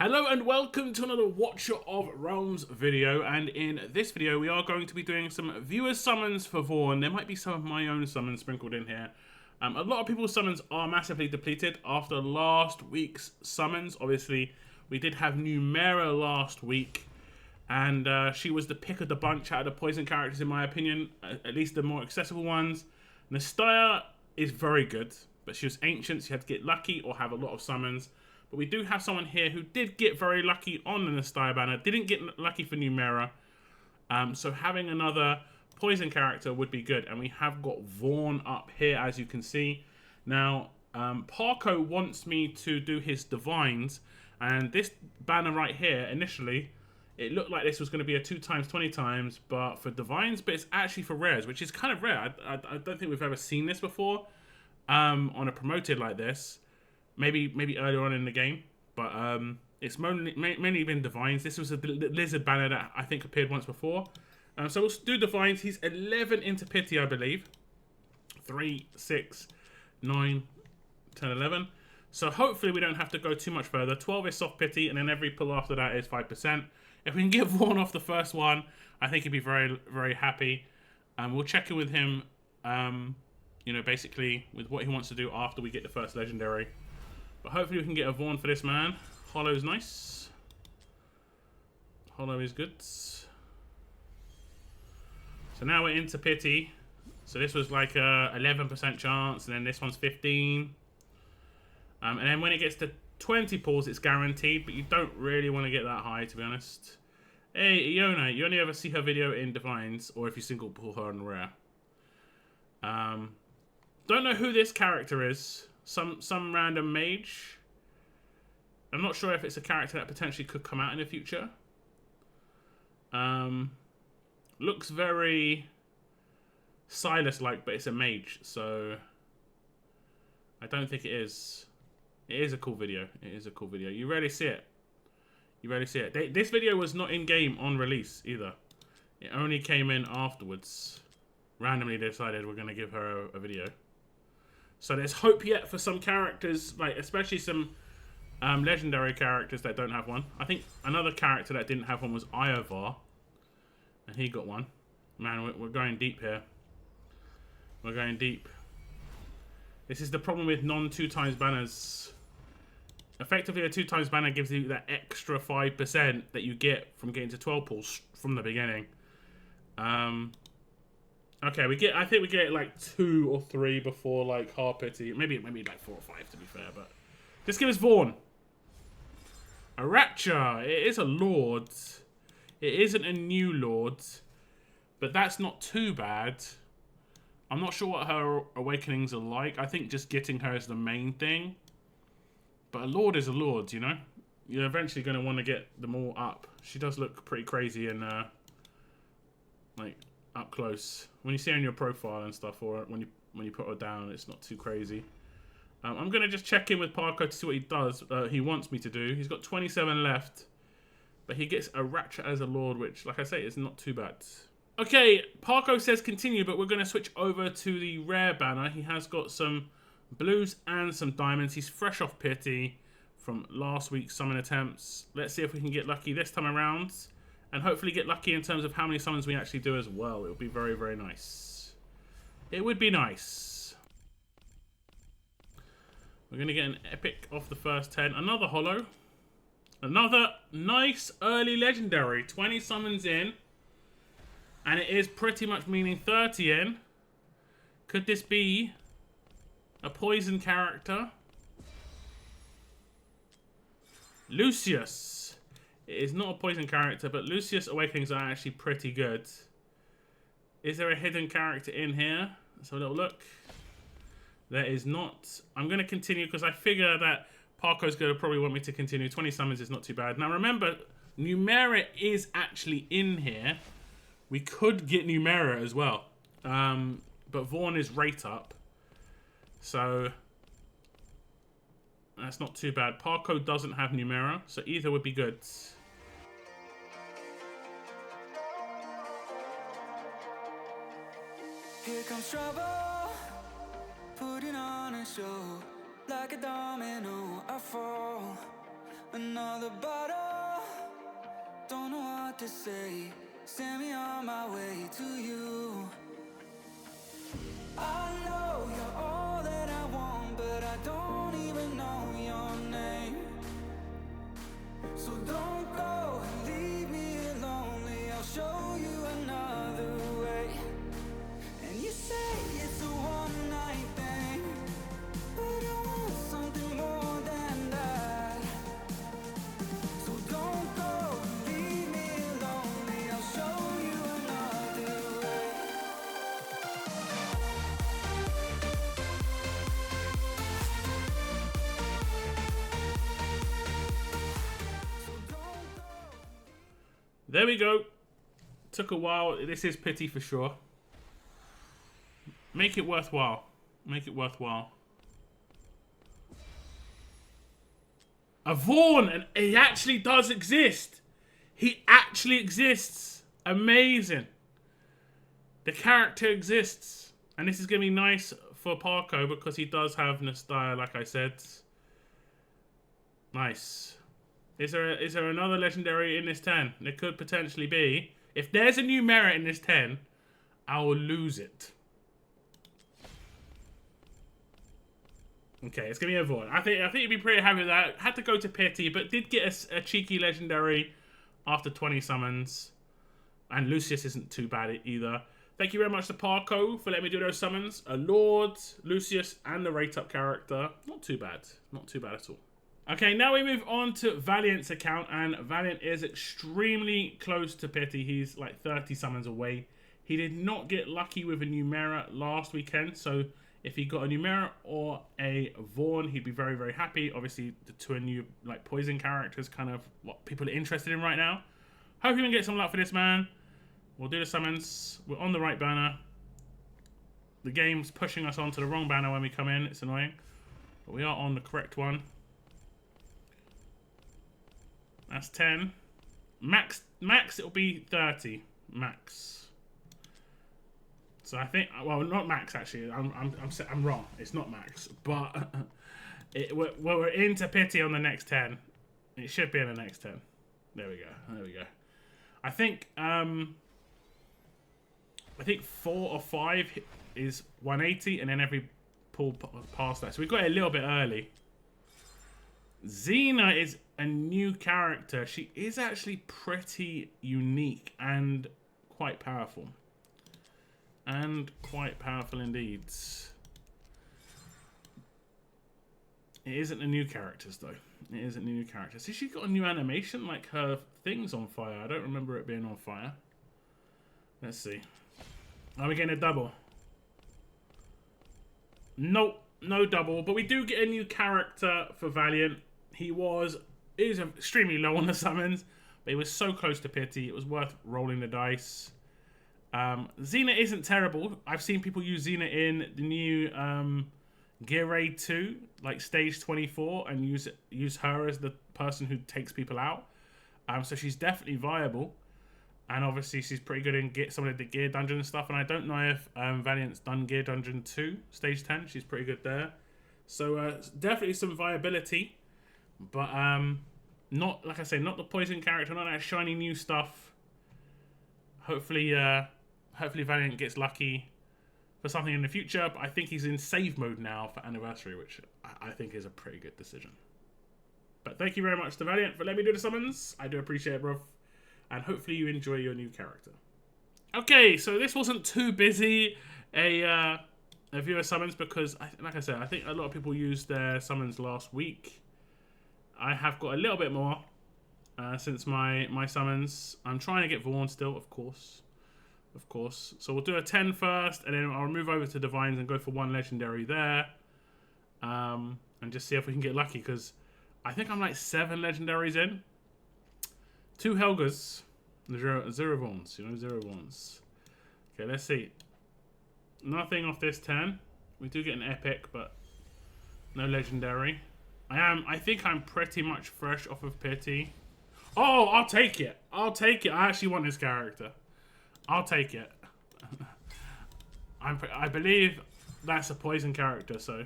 Hello and welcome to another Watcher of Realms video, and in this video we are going to be doing some viewer summons for Vorn. There might be some of my own summons sprinkled in here. A lot of people's summons are massively depleted after last week's summons. Obviously, we did have Numera last week, and she was the pick of the bunch out of the poison characters in my opinion, at least the more accessible ones. Nastya is very good, but she was ancient, so you had to get lucky or have a lot of summons. But we do have someone here who did get very lucky on the Nastya banner, didn't get lucky for Numera. So having another poison character would be good. And we have got Vorn up here, as you can see. Now, Parko wants me to do his Divines. And this banner right here, initially, it looked like this was going to be a 2x, 20 times, but for Divines, but it's actually for rares, which is kind of rare. I don't think we've ever seen this before on a promoted like this. Maybe earlier on in the game, but it's mainly been Divines. This was a Lizard banner that I think appeared once before. So we'll do Divines. He's 11 into Pity, I believe. 3, 6, 9, 10, 11. So hopefully we don't have to go too much further. 12 is soft Pity, and then every pull after that is 5%. If we can get Vorn off the first one, I think he'd be very, very happy. We'll check in with him, basically with what he wants to do after we get the first legendary. But hopefully we can get a Vorn for this man. Hollow's nice. Hollow is good. So now we're into Pity. So this was like a 11% chance, and then this one's 15. And then when it gets to 20 pulls, it's guaranteed, but you don't really want to get that high, to be honest. Hey, Iona, you only ever see her video in Divines, or if you single pull her on Rare. Don't know who this character is. Some random mage. I'm not sure if it's a character that potentially could come out in the future. Looks very Silas-like, but it's a mage, so I don't think it is. It is a cool video. It is a cool video. You rarely see it. You rarely see it. This video was not in-game on release either. It only came in afterwards. Randomly decided we're going to give her a video. So there's hope yet for some characters, like especially some legendary characters that don't have one. I think another character that didn't have one was Ivar, and he got one. Man, we're going deep here. We're going deep. This is the problem with non-2x banners. Effectively, a 2x banner gives you that extra 5% that you get from getting to 12 pulls from the beginning. Okay, I think we get like 2 or 3 before like hard Pity. Maybe like 4 or 5 to be fair, but just give us Vorn. Aracha, it is a Lord. It isn't a new Lord, but that's not too bad. I'm not sure what her awakenings are like. I think just getting her is the main thing. But a Lord is a Lord, you know? You're eventually going to want to get them all up. She does look pretty crazy and like up close. When you see her in your profile and stuff, or when you put her down, it's not too crazy. I'm going to just check in with Parko to see what he does. He wants me to do. He's got 27 left. But he gets a Ratchet as a Lord, which, like I say, is not too bad. Okay, Parko says continue, but we're going to switch over to the rare banner. He has got some blues and some diamonds. He's fresh off Pity from last week's summon attempts. Let's see if we can get lucky this time around. And hopefully get lucky in terms of how many summons we actually do as well. It would be very, very nice. It would be nice. We're going to get an epic off the first 10. Another holo. Another nice early legendary. 20 summons in. And it is pretty much meaning 30 in. Could this be a poison character? Lucius. It is not a poison character, but Lucius awakenings are actually pretty good. Is there a hidden character in here? Let's have a little look. There is not. I'm going to continue because I figure that Parko's going to probably want me to continue. 20 summons is not too bad. Now remember, Numera is actually in here. We could get Numera as well. But Vorn is rate up. So that's not too bad. Parko doesn't have Numera, so either would be good. Here comes trouble, putting on a show. Like a domino, I fall. another bottle. Don't know what to say. Send me on my way to you. I know you're all that I want, but I don't even know your name. So don't go and leave me lonely. I'll show you another way. And you say it's a one-night thing, but I want something more than that. So don't go and leave me lonely. I'll show you another way. There we go. Took a while. This is pity for sure. Make it worthwhile. Make it worthwhile. A Vorn, and he actually does exist. He actually exists. Amazing. The character exists. And this is going to be nice for Parko because he does have Nastya, like I said. Nice. Is there another legendary in this 10? There could potentially be. If there's a new merit in this 10, I will lose it. Okay, it's gonna be a Vorn. I think you'd be pretty happy with that. Had to go to pity, but did get a cheeky legendary after 20 summons. And Lucius isn't too bad either. Thank you very much to Parko for letting me do those summons. A Lord, Lucius, and the rate up character. Not too bad. Not too bad at all. Okay, now we move on to Valiant's account, and Valiant is extremely close to pity. He's like 30 summons away. He did not get lucky with a Numera last weekend, so if he got a Numera or a Vorn, he'd be very, very happy. Obviously, the two new like poison characters, kind of what people are interested in right now. Hope you can get some luck for this man. We'll do the summons. We're on the right banner. The game's pushing us onto the wrong banner when we come in. It's annoying, but we are on the correct one. That's 10. Max it'll be 30. Max. So I think, well, not max actually. I'm wrong. It's not max, but we're into pity on the next 10. It should be in the next 10. There we go. There we go. I think 4 or 5 is 180, and then every pull past that. So we got it a little bit early. Xena is a new character. She is actually pretty unique and quite powerful. And quite powerful indeed. It isn't the new characters though. It isn't the new characters. See, she got a new animation, like her thing's on fire. I don't remember it being on fire. Let's see. Are we getting a double? Nope, no double. But we do get a new character for Valiant. He is extremely low on the summons, but he was so close to pity. It was worth rolling the dice. Xena isn't terrible. I've seen people use Xena in the new Gear Raid 2, like stage 24, and use her as the person who takes people out. So she's definitely viable. And obviously she's pretty good in some of the Gear Dungeon and stuff. And I don't know if Valiant's done Gear Dungeon 2, stage 10. She's pretty good there. So definitely some viability. But not, like I say, not the poison character, not that shiny new stuff. Hopefully Valiant gets lucky for something in the future. But I think he's in save mode now for Anniversary, which I think is a pretty good decision. But thank you very much to Valiant for letting me do the summons. I do appreciate it, bro. And hopefully you enjoy your new character. Okay, so this wasn't too busy a viewer summons because, like I said, I think a lot of people used their summons last week. I have got a little bit more since my summons. I'm trying to get Vorn still, of course. Of course. So we'll do a 10 first, and then I'll move over to Divines and go for 1 legendary there. And just see if we can get lucky, because I think I'm like 7 legendaries in. 2 Helgas. 0 Vorns, 0 Vorns. Okay, let's see. Nothing off this 10. We do get an epic, but no legendary. I think I'm pretty much fresh off of pity. Oh, I'll take it. I'll take it. I actually want this character. I'll take it. I believe that's a poison character, so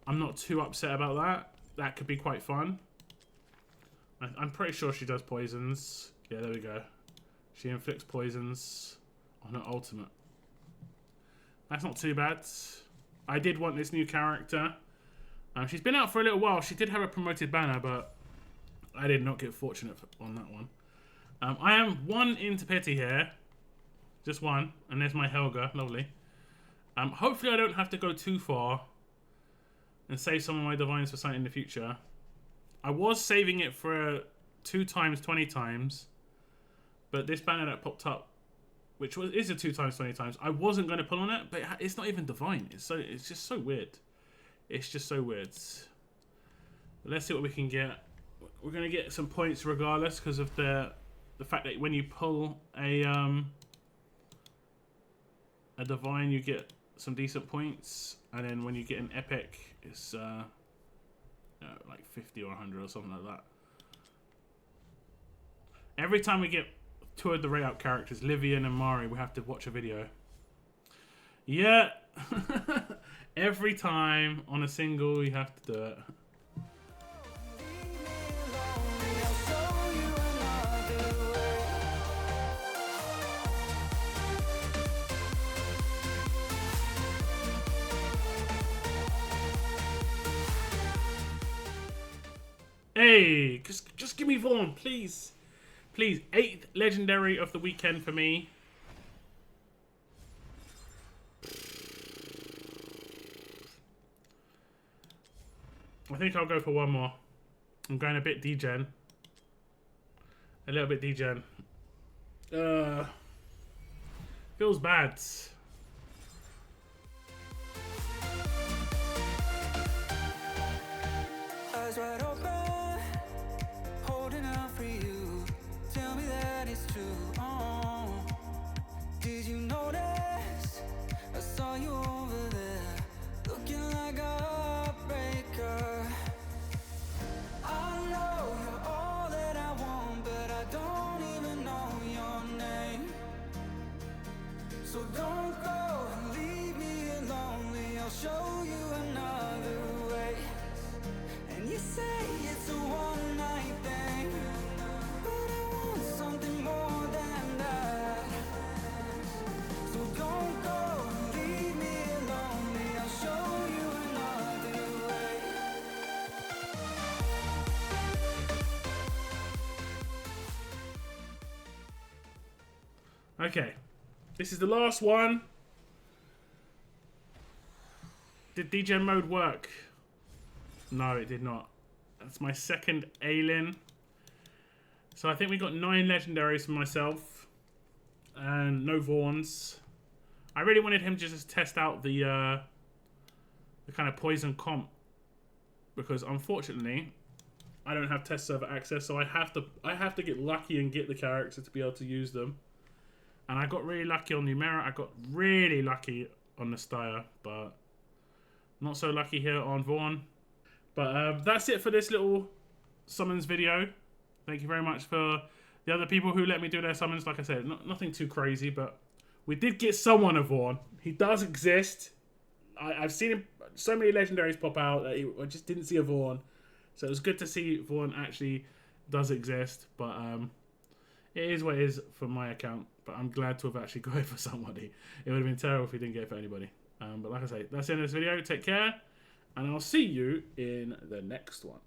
I'm not too upset about that. That could be quite fun. I'm pretty sure she does poisons. Yeah, there we go. She inflicts poisons on her ultimate. That's not too bad. I did want this new character. She's been out for a little while. She did have a promoted banner, but I did not get fortunate on that one. I am 1 into pity here. Just 1. And there's my Helga. Lovely. Hopefully I don't have to go too far and save some of my divines for something in the future. I was saving it for 2 times 20 times. But this banner that popped up, which is a 2 times 20 times, I wasn't going to pull on it, but it's not even divine. It's just so weird. It's just so weird. But let's see what we can get. We're going to get some points regardless because of the fact that when you pull a divine, you get some decent points, and then when you get an epic, it's like 50 or 100 or something like that. Every time we get 2 of the rate up characters, Livian and Mari, we have to watch a video. Yeah. Every time on a single, you have to do it. Hey, just give me Vorn, please. Please, 8th legendary of the weekend for me. I think I'll go for 1 more. I'm going a bit degen. A little bit degen. Feels bad. Eyes wide open, holding out for you. Tell me that it's true. Oh, did you notice? I saw you over there, looking like a heartbreaker. I know you're all that I want, but I don't even know your name. So don't go and leave me lonely. I'll show you another way. And you say it's a one-night thing, but I want something more than that. So don't go and leave me lonely. I'll show you another way. Okay. This is the last one. Did degen mode work? No, it did not. That's my 2nd Aelin. So I think we got 9 legendaries for myself. And no Vorns. I really wanted him to just test out the kind of poison comp. Because unfortunately, I don't have test server access, so I have to get lucky and get the characters to be able to use them. And I got really lucky on Numera. I got really lucky on Nastya, but not so lucky here on Vorn. But that's it for this little summons video. Thank you very much for the other people who let me do their summons. Like I said, nothing too crazy, but we did get someone a Vorn. He does exist. I've seen him, so many legendaries pop out that I just didn't see a Vorn. So it was good to see Vorn actually does exist. But it is what it is for my account. But I'm glad to have actually got it for somebody. It would have been terrible if we didn't get it for anybody. But like I say, that's the end of this video. Take care. And I'll see you in the next one.